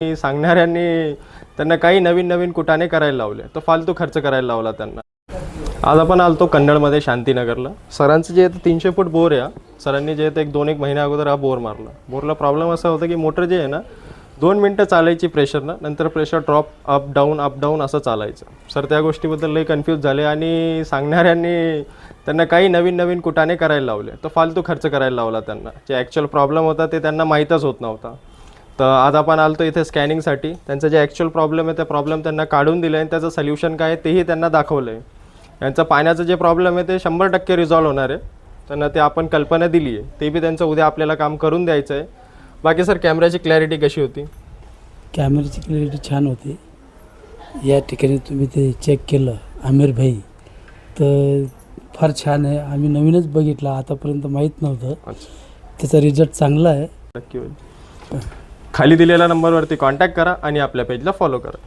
सांगणाऱ्यांनी त्यांना काही नवीन नवीन कुटाणे करायला लावले, तो फालतू खर्च करायला लावला त्यांना। आज आपण आलतो कन्नडमध्ये शांतीनगरला। सरांचं जे 300 फूट बोर आहे, सरांनी जे एक 2-1 महिन्या अगोदर हा बोर मारला। बोरला प्रॉब्लेम असा होता की मोटर जे आहे ना 2 मिनटं चालायची प्रेशरनं, नंतर प्रेशर ड्रॉप अप डाऊन असं चालायचं। सर त्या गोष्टीबद्दल लई कन्फ्यूज झाले आणि सांगणाऱ्यांनी त्यांना काही नवीन नवीन कुटाणे करायला लावले, तो फालतू खर्च करायला लावला त्यांना। जे ॲक्च्युअल प्रॉब्लेम होता ते त्यांना माहीतच होत नव्हता। तर आज आपण आलतो इथे स्कॅनिंगसाठी। त्यांचं जे ॲक्च्युअल प्रॉब्लेम आहे ते प्रॉब्लेम त्यांना काढून दिलं आणि त्याचं सोल्युशन काय आहे तेही त्यांना दाखवलं आहे। यांचं पाण्याचं जे प्रॉब्लेम आहे ते 100% रिझॉल्व्ह होणार आहे। त्यांना ते आपण कल्पना दिली आहे, ते बी त्यांचं उद्या आपल्याला काम करून द्यायचं आहे। बाकी सर कॅमेऱ्याची क्लॅरिटी कशी होती? कॅमेऱ्याची क्लॅरिटी छान होती। या ठिकाणी तुम्ही ते चेक केलं आमिर भाई, तर फार छान आहे। आम्ही नवीनच बघितला, आतापर्यंत माहीत नव्हतं। त्याचा रिझल्ट चांगला आहे। नक्की होईल। खाली दिलेल्या नंबरवरती कॉन्टॅक्ट करा आणि आपल्या पेजला फॉलो करा।